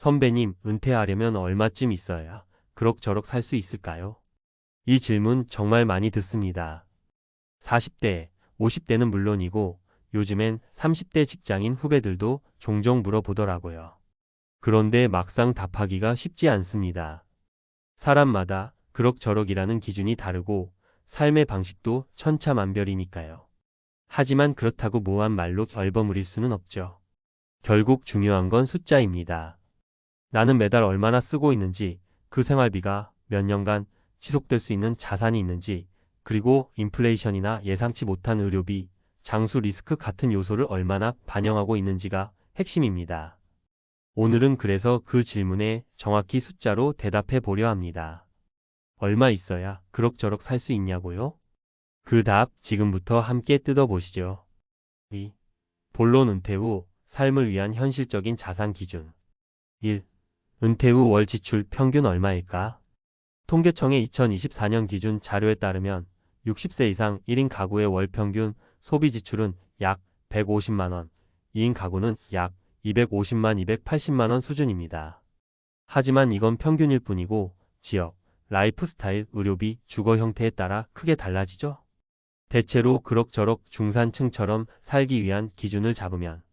선배님, 은퇴하려면 얼마쯤 있어야 그럭저럭 살 수 있을까요? 이 질문 정말 많이 듣습니다. 40대, 50대는 물론이고 요즘엔 30대 직장인 후배들도 종종 물어보더라고요. 그런데 막상 답하기가 쉽지 않습니다. 사람마다 그럭저럭이라는 기준이 다르고 삶의 방식도 천차만별이니까요. 하지만 그렇다고 모한 말로 얼버무릴 수는 없죠. 결국 중요한 건 숫자입니다. 나는 매달 얼마나 쓰고 있는지, 그 생활비가 몇 년간 지속될 수 있는 자산이 있는지, 그리고 인플레이션이나 예상치 못한 의료비, 장수 리스크 같은 요소를 얼마나 반영하고 있는지가 핵심입니다. 오늘은 그래서 그 질문에 정확히 숫자로 대답해 보려 합니다. 얼마 있어야 그럭저럭 살 수 있냐고요? 그 답 지금부터 함께 뜯어보시죠. 2. 본론 은퇴 후 삶을 위한 현실적인 자산 기준. 1. 은퇴 후 월 지출 평균 얼마일까? 통계청의 2024년 기준 자료에 따르면 60세 이상 1인 가구의 월 평균 소비 지출은 약 150만 원, 2인 가구는 약 250만 280만 원 수준입니다. 하지만 이건 평균일 뿐이고 지역, 라이프 스타일, 의료비, 주거 형태에 따라 크게 달라지죠. 대체로 그럭저럭 중산층처럼 살기 위한 기준을 잡으면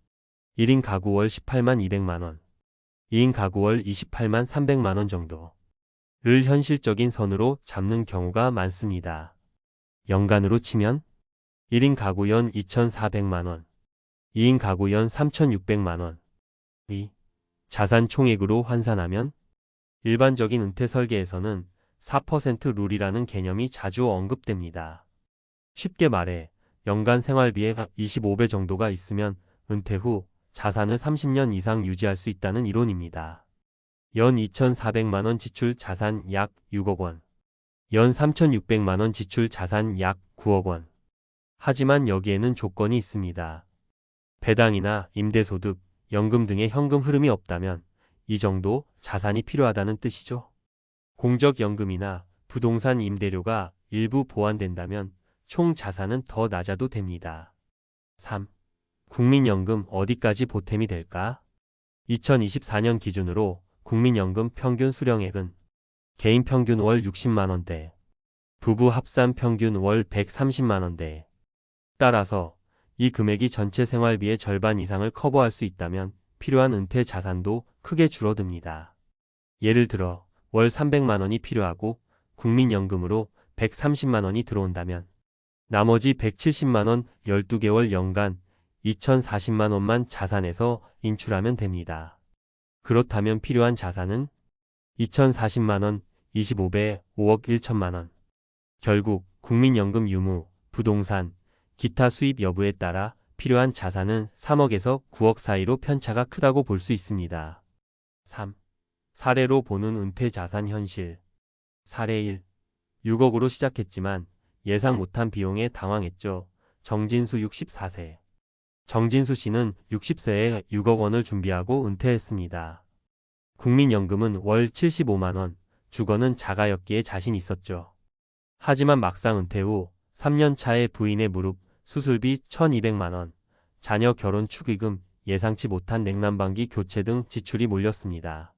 1인 가구 월 18만 200만 원, 2인 가구 월 28만 300만 원 정도를 현실적인 선으로 잡는 경우가 많습니다. 연간으로 치면 1인 가구 연 2,400만 원, 2인 가구 연 3,600만 원. 이 자산 총액으로 환산하면 일반적인 은퇴 설계에서는 4% 룰이라는 개념이 자주 언급됩니다. 쉽게 말해 연간 생활비의 25배 정도가 있으면 은퇴 후 자산을 30년 이상 유지할 수 있다는 이론입니다. 연 2,400만 원 지출 자산 약 6억 원, 연 3,600만 원 지출 자산 약 9억 원. 하지만 여기에는 조건이 있습니다. 배당이나 임대소득, 연금 등의 현금 흐름이 없다면 이 정도 자산이 필요하다는 뜻이죠. 공적연금이나 부동산 임대료가 일부 보완된다면 총 자산은 더 낮아도 됩니다. 3. 국민연금 어디까지 보탬이 될까? 2024년 기준으로 국민연금 평균 수령액은 개인 평균 월 60만 원대, 부부 합산 평균 월 130만 원대. 따라서 이 금액이 전체 생활비의 절반 이상을 커버할 수 있다면 필요한 은퇴 자산도 크게 줄어듭니다. 예를 들어 월 300만 원이 필요하고 국민연금으로 130만 원이 들어온다면 나머지 170만 원 12개월 연간 2,040만 원만 자산에서 인출하면 됩니다. 그렇다면 필요한 자산은 2,040만 원 25배 5억 1천만 원. 결국 국민연금 유무, 부동산, 기타 수입 여부에 따라 필요한 자산은 3억에서 9억 사이로 편차가 크다고 볼 수 있습니다. 3. 사례로 보는 은퇴 자산 현실. 사례 1. 6억으로 시작했지만 예상 못한 비용에 당황했죠. 정진수 64세. 정진수 씨는 60세에 6억 원을 준비하고 은퇴했습니다. 국민연금은 월 75만 원, 주거는 자가였기에 자신 있었죠. 하지만 막상 은퇴 후 3년 차에 부인의 무릎, 수술비 1,200만 원, 자녀 결혼 축의금, 예상치 못한 냉난방기 교체 등 지출이 몰렸습니다.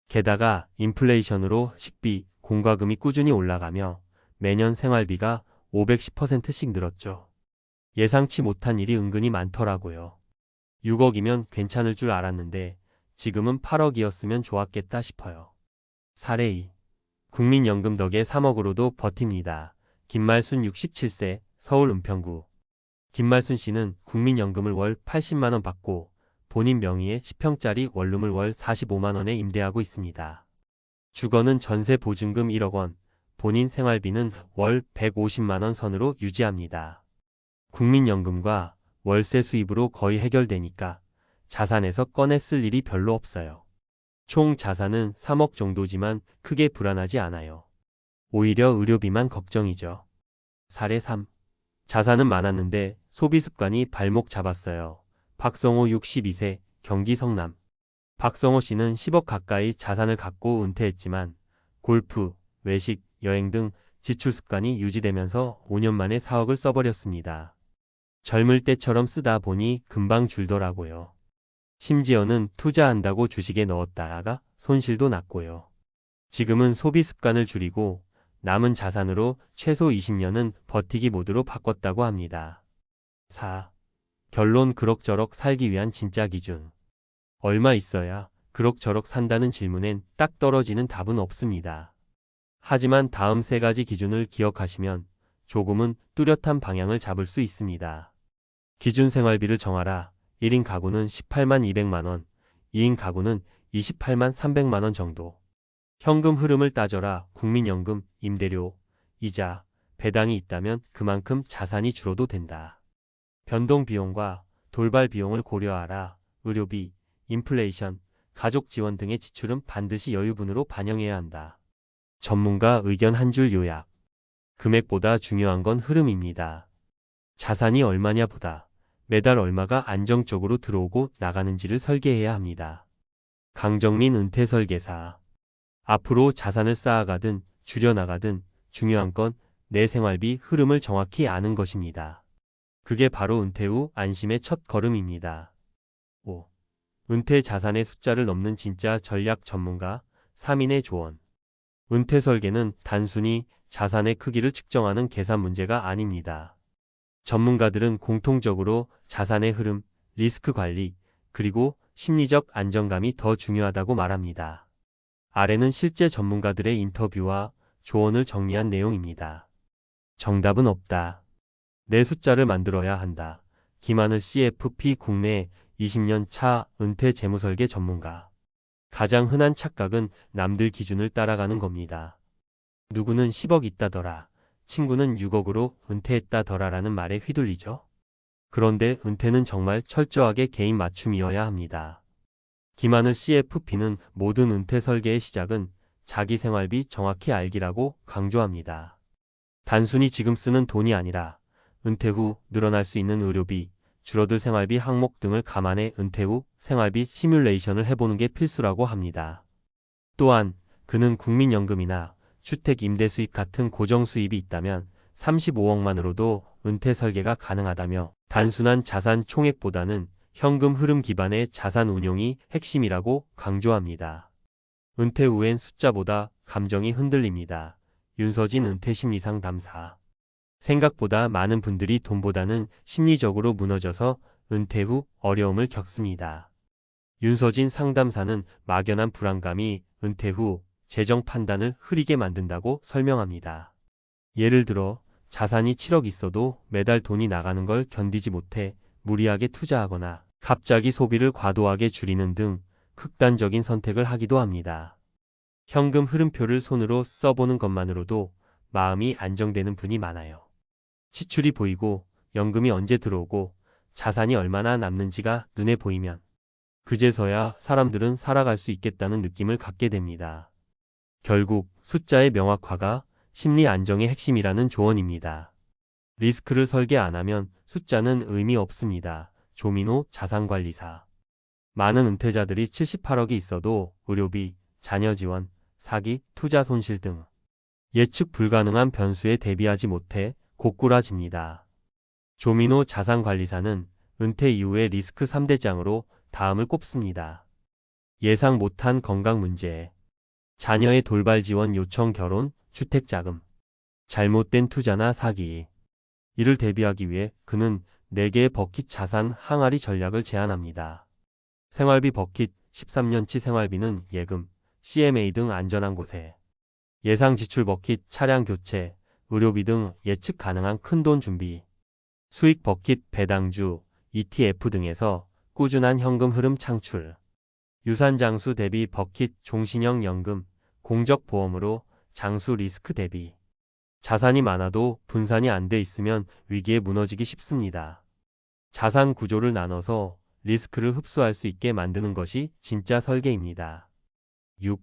게다가 인플레이션으로 식비, 공과금이 꾸준히 올라가며 매년 생활비가 510%씩 늘었죠. 예상치 못한 일이 은근히 많더라고요. 6억이면 괜찮을 줄 알았는데 지금은 8억이었으면 좋았겠다 싶어요. 사례 2. 국민연금 덕에 3억으로도 버팁니다. 김말순 67세, 서울 은평구. 김말순 씨는 국민연금을 월 80만 원 받고 본인 명의의 10평짜리 원룸을 월 45만 원에 임대하고 있습니다. 주거는 전세 보증금 1억 원, 본인 생활비는 월 150만 원 선으로 유지합니다. 국민연금과 월세 수입으로 거의 해결되니까 자산에서 꺼내 쓸 일이 별로 없어요. 총 자산은 3억 정도지만 크게 불안하지 않아요. 오히려 의료비만 걱정이죠. 사례 3. 자산은 많았는데 소비 습관이 발목 잡았어요. 박성호 62세, 경기 성남. 박성호 씨는 10억 가까이 자산을 갖고 은퇴했지만 골프, 외식, 여행 등 지출 습관이 유지되면서 5년 만에 4억을 써버렸습니다. 젊을 때처럼 쓰다 보니 금방 줄더라고요. 심지어는 투자한다고 주식에 넣었다가 손실도 났고요. 지금은 소비 습관을 줄이고 남은 자산으로 최소 20년은 버티기 모드로 바꿨다고 합니다. 4. 결론 그럭저럭 살기 위한 진짜 기준. 얼마 있어야 그럭저럭 산다는 질문엔 딱 떨어지는 답은 없습니다. 하지만 다음 세 가지 기준을 기억하시면 조금은 뚜렷한 방향을 잡을 수 있습니다. 기준 생활비를 정하라. 1인 가구는 18만 200만 원, 2인 가구는 28만 300만 원 정도. 현금 흐름을 따져라. 국민연금, 임대료, 이자, 배당이 있다면 그만큼 자산이 줄어도 된다. 변동 비용과 돌발 비용을 고려하라. 의료비, 인플레이션, 가족 지원 등의 지출은 반드시 여유분으로 반영해야 한다. 전문가 의견 한 줄 요약. 금액보다 중요한 건 흐름입니다. 자산이 얼마냐 보다 매달 얼마가 안정적으로 들어오고 나가는지를 설계해야 합니다. 강정민 은퇴 설계사. 앞으로 자산을 쌓아가든 줄여나가든 중요한 건 내 생활비 흐름을 정확히 아는 것입니다. 그게 바로 은퇴 후 안심의 첫 걸음입니다. 5. 은퇴 자산의 숫자를 넘는 진짜 전략 전문가 3인의 조언. 은퇴 설계는 단순히 자산의 크기를 측정하는 계산 문제가 아닙니다. 전문가들은 공통적으로 자산의 흐름, 리스크 관리, 그리고 심리적 안정감이 더 중요하다고 말합니다. 아래는 실제 전문가들의 인터뷰와 조언을 정리한 내용입니다. 정답은 없다. 내 숫자를 만들어야 한다. 김하늘 CFP 국내 20년 차 은퇴 재무설계 전문가. 가장 흔한 착각은 남들 기준을 따라가는 겁니다. 누구는 10억 있다더라. 친구는 6억으로 은퇴했다더라라는 말에 휘둘리죠. 그런데 은퇴는 정말 철저하게 개인 맞춤이어야 합니다. 김하늘 CFP는 모든 은퇴 설계의 시작은 자기 생활비 정확히 알기라고 강조합니다. 단순히 지금 쓰는 돈이 아니라 은퇴 후 늘어날 수 있는 의료비, 줄어들 생활비 항목 등을 감안해 은퇴 후 생활비 시뮬레이션을 해보는 게 필수라고 합니다. 또한 그는 국민연금이나 주택 임대 수익 같은 고정 수입이 있다면 35억만으로도 은퇴 설계가 가능하다며 단순한 자산 총액보다는 현금 흐름 기반의 자산 운용이 핵심이라고 강조합니다. 은퇴 후엔 숫자보다 감정이 흔들립니다. 윤서진 은퇴 심리상담사. 생각보다 많은 분들이 돈보다는 심리적으로 무너져서 은퇴 후 어려움을 겪습니다. 윤서진 상담사는 막연한 불안감이 은퇴 후 재정 판단을 흐리게 만든다고 설명합니다. 예를 들어 자산이 7억 있어도 매달 돈이 나가는 걸 견디지 못해 무리하게 투자하거나 갑자기 소비를 과도하게 줄이는 등 극단적인 선택을 하기도 합니다. 현금 흐름표를 손으로 써보는 것만으로도 마음이 안정되는 분이 많아요. 지출이 보이고 연금이 언제 들어오고 자산이 얼마나 남는지가 눈에 보이면 그제서야 사람들은 살아갈 수 있겠다는 느낌을 갖게 됩니다. 결국 숫자의 명확화가 심리 안정의 핵심이라는 조언입니다. 리스크를 설계 안 하면 숫자는 의미 없습니다. 조민호 자산관리사. 많은 은퇴자들이 78억이 있어도 의료비, 자녀 지원, 사기, 투자 손실 등 예측 불가능한 변수에 대비하지 못해 고꾸라집니다. 조민호 자산관리사는 은퇴 이후의 리스크 3대장으로 다음을 꼽습니다. 예상 못한 건강 문제, 자녀의 돌발 지원 요청 결혼, 주택자금, 잘못된 투자나 사기. 이를 대비하기 위해 그는 4개의 버킷 자산 항아리 전략을 제안합니다. 생활비 버킷, 13년치 생활비는 예금, CMA 등 안전한 곳에. 예상 지출 버킷, 차량 교체, 의료비 등 예측 가능한 큰돈 준비. 수익 버킷, 배당주, ETF 등에서 꾸준한 현금 흐름 창출. 유산 장수 대비 버킷, 종신형 연금, 공적 보험으로 장수 리스크 대비. 자산이 많아도 분산이 안 돼 있으면 위기에 무너지기 쉽습니다. 자산 구조를 나눠서 리스크를 흡수할 수 있게 만드는 것이 진짜 설계입니다. 6.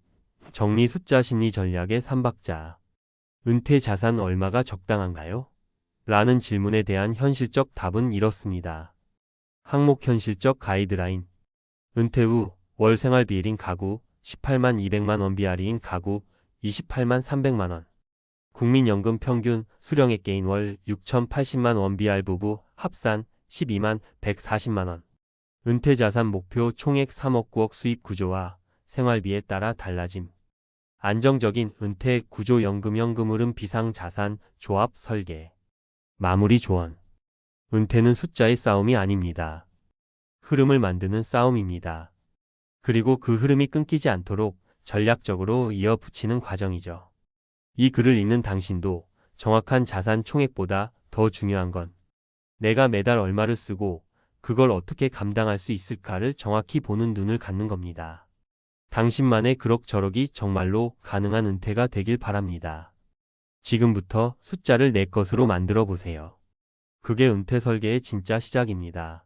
정리 숫자 심리 전략의 3박자. 은퇴 자산 얼마가 적당한가요? 라는 질문에 대한 현실적 답은 이렇습니다. 항목 현실적 가이드라인. 은퇴 후 월 생활비 1인 가구 18만 200만 원 비아리인 가구 28만 300만 원. 국민연금 평균 수령액 개인 월 6,080만 원 비알 부부 합산 12만 140만 원. 은퇴자산 목표 총액 3억 9억 수입 구조와 생활비에 따라 달라짐. 안정적인 은퇴 구조 연금 흐름 비상자산 조합 설계. 마무리 조언. 은퇴는 숫자의 싸움이 아닙니다. 흐름을 만드는 싸움입니다. 그리고 그 흐름이 끊기지 않도록 전략적으로 이어붙이는 과정이죠. 이 글을 읽는 당신도 정확한 자산 총액보다 더 중요한 건 내가 매달 얼마를 쓰고 그걸 어떻게 감당할 수 있을까를 정확히 보는 눈을 갖는 겁니다. 당신만의 그럭저럭이 정말로 가능한 은퇴가 되길 바랍니다. 지금부터 숫자를 내 것으로 만들어 보세요. 그게 은퇴 설계의 진짜 시작입니다.